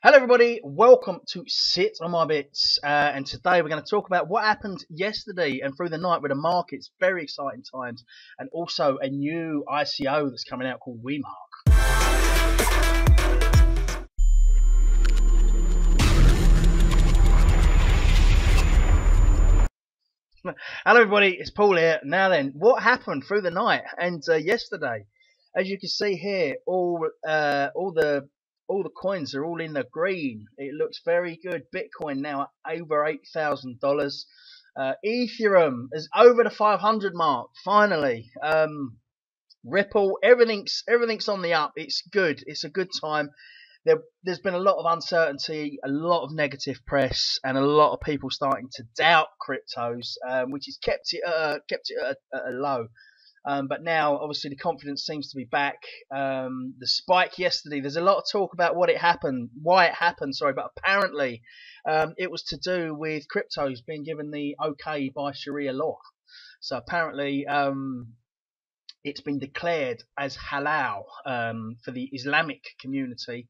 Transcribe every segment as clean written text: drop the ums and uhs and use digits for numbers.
Hello everybody, welcome to Sit on My Bits, and today we're going to talk about what happened yesterday and through the night with the markets. Very exciting times, and also a new ICO that's coming out called Wemark. Hello everybody, it's Paul here. Now then, what happened through the night and yesterday? As you can see here, all the coins are all in the green. It looks very good. Bitcoin now at over $8,000. Ethereum is over the 500 mark. Finally, Ripple, everything's on the up. It's good. It's a good time. There's been a lot of uncertainty, a lot of negative press, and a lot of people starting to doubt cryptos, which has kept it at a low. But now, obviously, the confidence seems to be back. The spike yesterday, there's a lot of talk about why it happened, but apparently it was to do with cryptos being given the okay by Sharia law. So apparently it's been declared as halal for the Islamic community.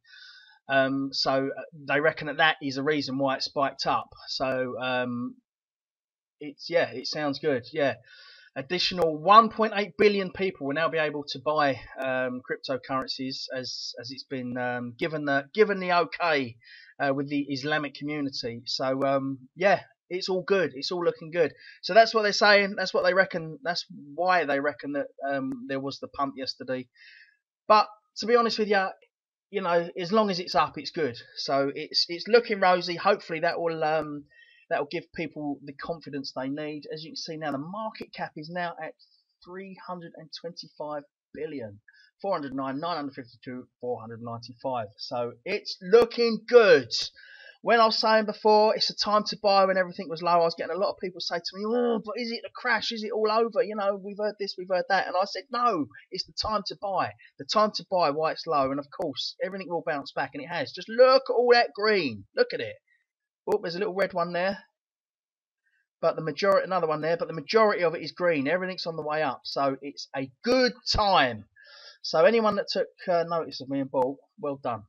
So they reckon that is a reason why it spiked up. So it sounds good. Yeah. Additional 1.8 billion people will now be able to buy cryptocurrencies as it's been given the okay with the Islamic community. So yeah, it's all good. It's all looking good. So that's what they're saying. That's what they reckon. That's why they reckon that there was the pump yesterday. But to be honest with you, you know, as long as it's up, it's good. So it's looking rosy. Hopefully that will give people the confidence they need. As you can see now, the market cap is now at 325 billion. 409, 952, 495. So it's looking good. When I was saying before, it's a time to buy when everything was low, I was getting a lot of people say to me, oh, but is it a crash? Is it all over? You know, we've heard this, we've heard that. And I said, no, it's the time to buy. The time to buy while it's low. And of course, everything will bounce back, and it has. Just look at all that green. Look at it. Oh, there's a little red one there. But the majority, another one there, but the majority of it is green. Everything's on the way up. So it's a good time. So anyone that took notice of me and bought, well done.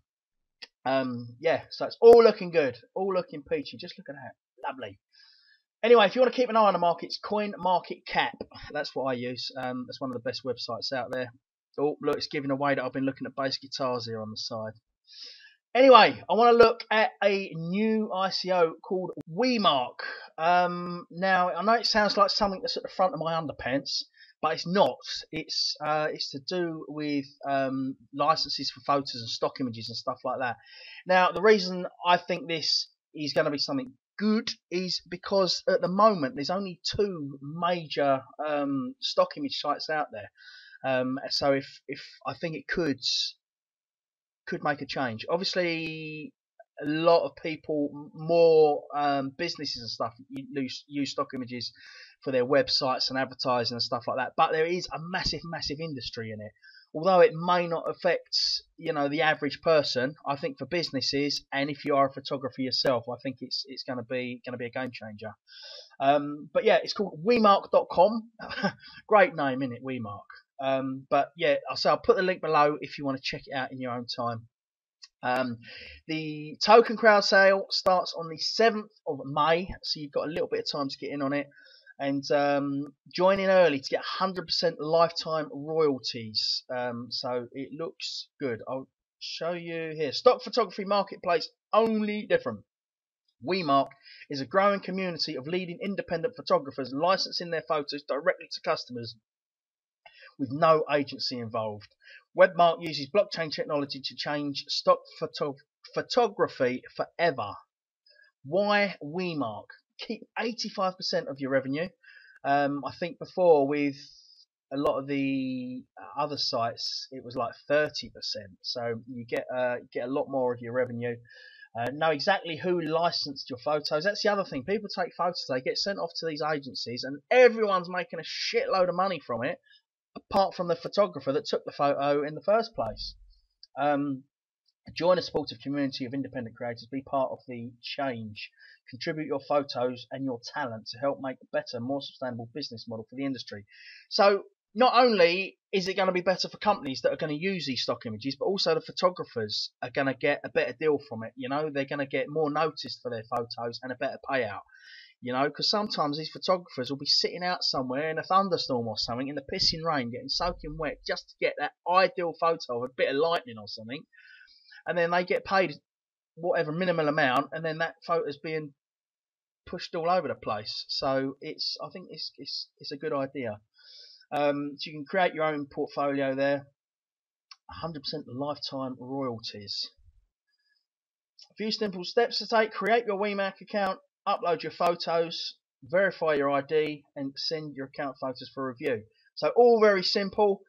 Yeah, so it's all looking good, all looking peachy. Just look at that, lovely. Anyway, if you want to keep an eye on the markets, CoinMarketCap, that's what I use. That's one of the best websites out there. Oh, look, it's giving away that I've been looking at bass guitars here on the side. Anyway, I want to look at a new ICO called Wemark. Now, I know it sounds like something that's at the front of my underpants, but it's not. It's to do with licenses for photos and stock images and stuff like that. Now, the reason I think this is going to be something good is because at the moment there's only two major stock image sites out there. So if I think it could make a change. Obviously, a lot of people, more businesses and stuff, use stock images for their websites and advertising and stuff like that. But there is a massive industry in it. Although it may not affect, you know, the average person, I think for businesses, and if you are a photographer yourself, I think it's going to be a game changer. But yeah, it's called Wemark.com. Great name, isn't it, Wemark? But yeah, I'll put the link below if you want to check it out in your own time. The token crowd sale starts on the 7th of May, so you've got a little bit of time to get in on it. And join in early to get 100% lifetime royalties. So it looks good. I'll show you here. Stock photography marketplace, only different. Wemark is a growing community of leading independent photographers licensing their photos directly to customers with no agency involved. Wemark uses blockchain technology to change stock photography forever. Why Wemark? Keep 85% of your revenue. I think before with a lot of the other sites it was like 30%. So you get a lot more of your revenue. Know exactly who licensed your photos. That's the other thing. People take photos, they get sent off to these agencies, and everyone's making a shitload of money from it, apart from the photographer that took the photo in the first place. Join a supportive community of independent creators. Be part of the change. Contribute your photos and your talent to help make a better, more sustainable business model for the industry. So not only is it going to be better for companies that are going to use these stock images, but also the photographers are going to get a better deal from it. You know, they're going to get more noticed for their photos and a better payout. You know, because sometimes these photographers will be sitting out somewhere in a thunderstorm or something, in the pissing rain, getting soaking wet, just to get that ideal photo of a bit of lightning or something, and then they get paid whatever minimal amount, and then that photo's being pushed all over the place. So I think it's a good idea. So you can create your own portfolio there. 100% lifetime royalties. A few simple steps to take: create your Wemark account, upload your photos, verify your ID, and send your account photos for review. So all very simple.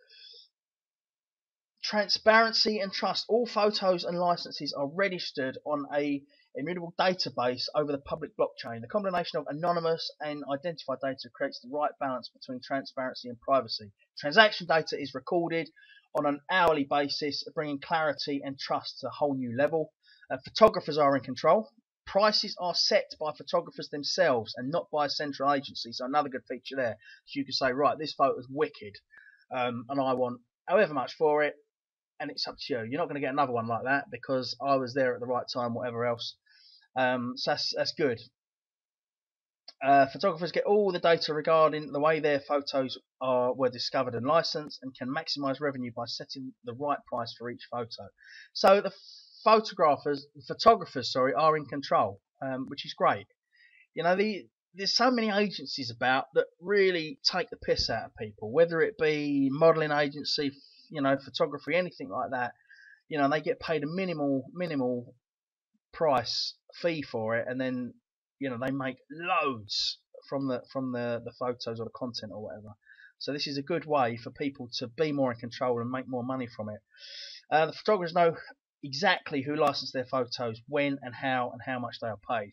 Transparency and trust. All photos and licenses are registered on a immutable database over the public blockchain. The combination of anonymous and identified data creates the right balance between transparency and privacy. Transaction data is recorded on an hourly basis, bringing clarity and trust to a whole new level. Photographers are in control. Prices are set by photographers themselves and not by a central agency. So another good feature there. So you can say, right, this photo is wicked, and I want however much for it, and it's up to you. You're not going to get another one like that because I was there at the right time, whatever else. So that's good. Photographers get all the data regarding the way their photos were discovered and licensed, and can maximize revenue by setting the right price for each photo. So the photographers, are in control, which is great. You know, there's so many agencies about that really take the piss out of people, whether it be modeling agency, you know, photography, anything like that. You know, they get paid a minimal price fee for it, and then, you know, they make loads from the photos or the content or whatever. So this is a good way for people to be more in control and make more money from it. The photographers know exactly who licensed their photos, when and how much they are paid.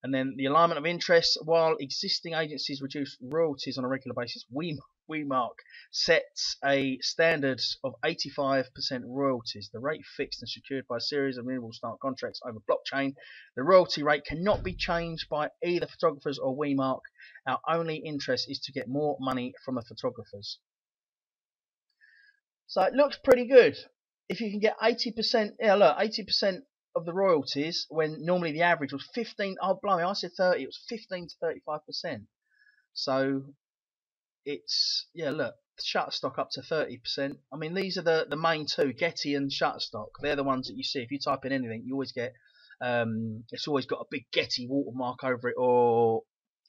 And then the alignment of interests. While existing agencies reduce royalties on a regular basis, Wemark sets a standard of 85% royalties. The rate fixed and secured by a series of immutable smart contracts over blockchain. The royalty rate cannot be changed by either photographers or Wemark. Our only interest is to get more money from the photographers. So it looks pretty good. If you can get 80%, yeah, look, 80% of the royalties, when normally the average was 15. Oh, blimey, I said 30. It was 15 to 35%. So it's, yeah, look, Shutterstock up to 30%. I mean, these are the main two, Getty and Shutterstock. They're the ones that you see. If you type in anything, you always get, it's always got a big Getty watermark over it, or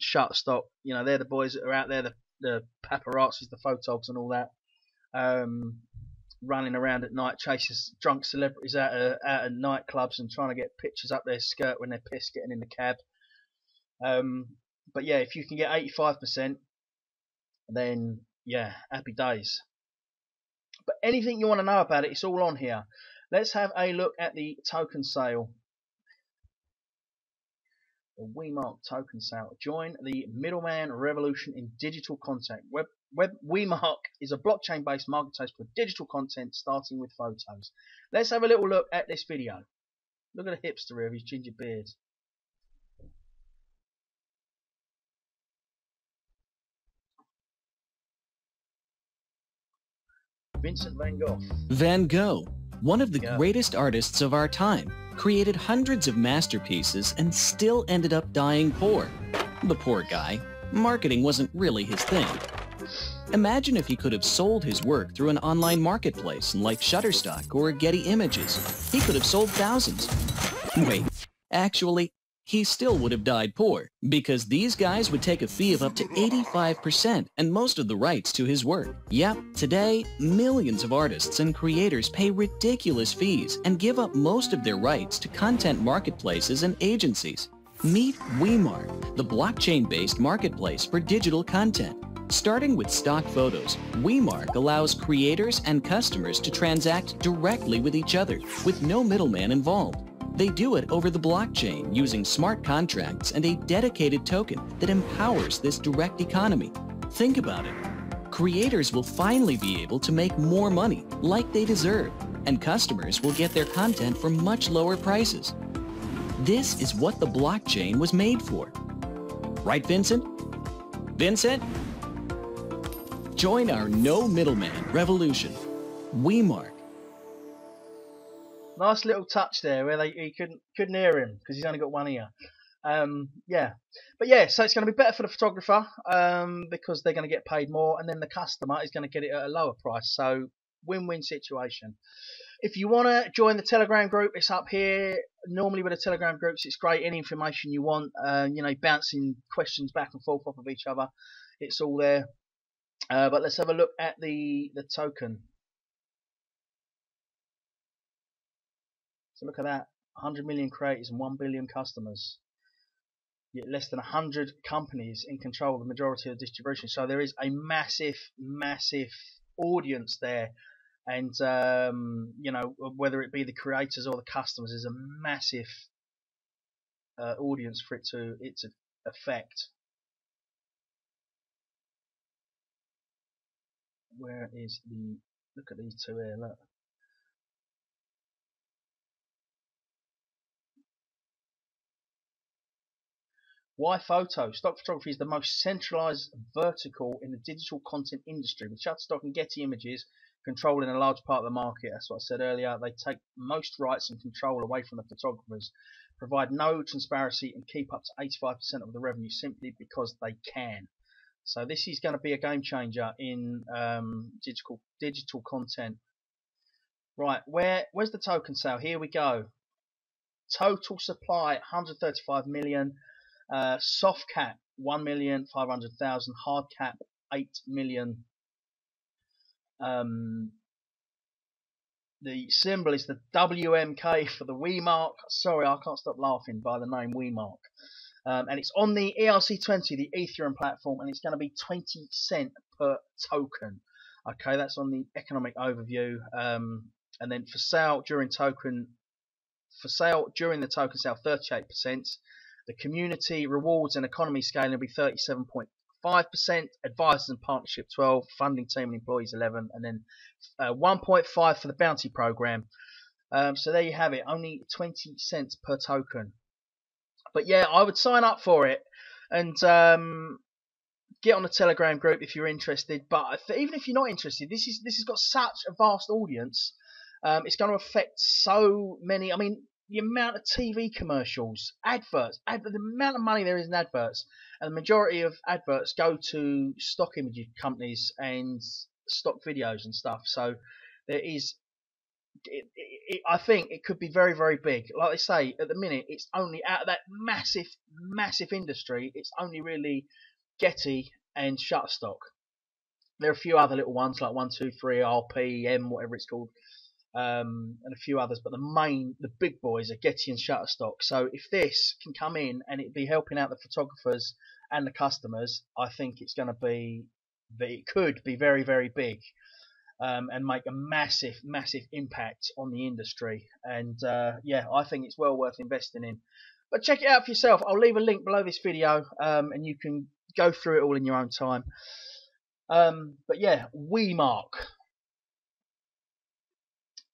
Shutterstock. You know, they're the boys that are out there, the paparazzis, the photogs and all that. Running around at night, chases drunk celebrities out of nightclubs and trying to get pictures up their skirt when they're pissed getting in the cab. But yeah, if you can get 85%, then yeah, happy days. But anything you want to know about it, it's all on here. Let's have a look at the token sale. The Wemark token sale. Join the middleman revolution in digital content. Wemark is a blockchain-based marketplace for digital content, starting with photos. Let's have a little look at this video. Look at the hipster here with his ginger beard. Vincent van Gogh. Van Gogh, one of the greatest artists of our time, created hundreds of masterpieces and still ended up dying poor. The poor guy. Marketing wasn't really his thing. Imagine if he could have sold his work through an online marketplace like Shutterstock or Getty Images. He could have sold thousands. Wait, actually, he still would have died poor, because these guys would take a fee of up to 85% and most of the rights to his work. Yep, today, millions of artists and creators pay ridiculous fees and give up most of their rights to content marketplaces and agencies. Meet Wemark, the blockchain-based marketplace for digital content. Starting with stock photos, Wemark allows creators and customers to transact directly with each other, with no middleman involved. They do it over the blockchain using smart contracts and a dedicated token that empowers this direct economy. Think about it. Creators will finally be able to make more money, like they deserve, and customers will get their content for much lower prices. This is what the blockchain was made for. Right, Vincent? Vincent? Join our no middleman revolution. Wemark. Nice little touch there where he couldn't hear him because he's only got one ear. Yeah, but yeah, so it's going to be better for the photographer because they're going to get paid more, and then the customer is going to get it at a lower price. So win-win situation. If you want to join the Telegram group, it's up here. Normally with the Telegram groups, it's great. Any information you want, bouncing questions back and forth off of each other, it's all there. But let's have a look at the token. So look at that, 100 million creators and 1 billion customers. Yet less than 100 companies in control of the majority of the distribution. So there is a massive, massive audience there. And, whether it be the creators or the customers, is a massive audience for it to affect. Where is the, look at these two here, look. Why photo? Stock photography is the most centralized vertical in the digital content industry, with Shutterstock and Getty Images controlling a large part of the market. That's what I said earlier. They take most rights and control away from the photographers, provide no transparency, and keep up to 85% of the revenue simply because they can. So this is going to be a game changer in digital content. Right, where's the token sale? Here we go. Total supply 135 million. Soft cap 1,500,000, hard cap 8 million. The symbol is the WMK for the Wemark. Sorry, I can't stop laughing by the name Wemark. And it's on the ERC20, the Ethereum platform, and it's going to be 20 cents per token. Okay, that's on the economic overview. And then for sale during the token sale, 38%. The community rewards and economy scaling will be 37.5%. Advisors and partnership 12. Funding team and employees 11. And then 1.5 for the bounty program. So there you have it. Only 20 cents per token. But yeah, I would sign up for it and get on the Telegram group if you're interested. But even if you're not interested, this has got such a vast audience. It's going to affect so many. I mean, the amount of TV commercials, adverts, the amount of money there is in adverts, and the majority of adverts go to stock image companies and stock videos and stuff. So there is, I think it could be very, very big. Like I say, at the minute, it's only out of that massive, massive industry, it's only really Getty and Shutterstock. There are a few other little ones like 123 RPM, whatever it's called. And a few others, but the big boys are Getty and Shutterstock. So if this can come in and it be helping out the photographers and the customers, I think it's going to be, it could be very, very big, and make a massive, massive impact on the industry. And yeah, I think it's well worth investing in. But check it out for yourself. I'll leave a link below this video, and you can go through it all in your own time. But yeah, Wemark.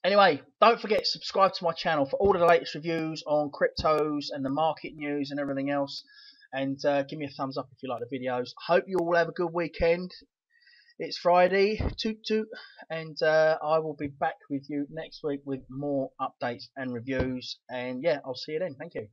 Anyway, don't forget to subscribe to my channel for all of the latest reviews on cryptos and the market news and everything else. And give me a thumbs up if you like the videos. Hope you all have a good weekend. It's Friday, toot toot, and I will be back with you next week with more updates and reviews. And yeah, I'll see you then. Thank you.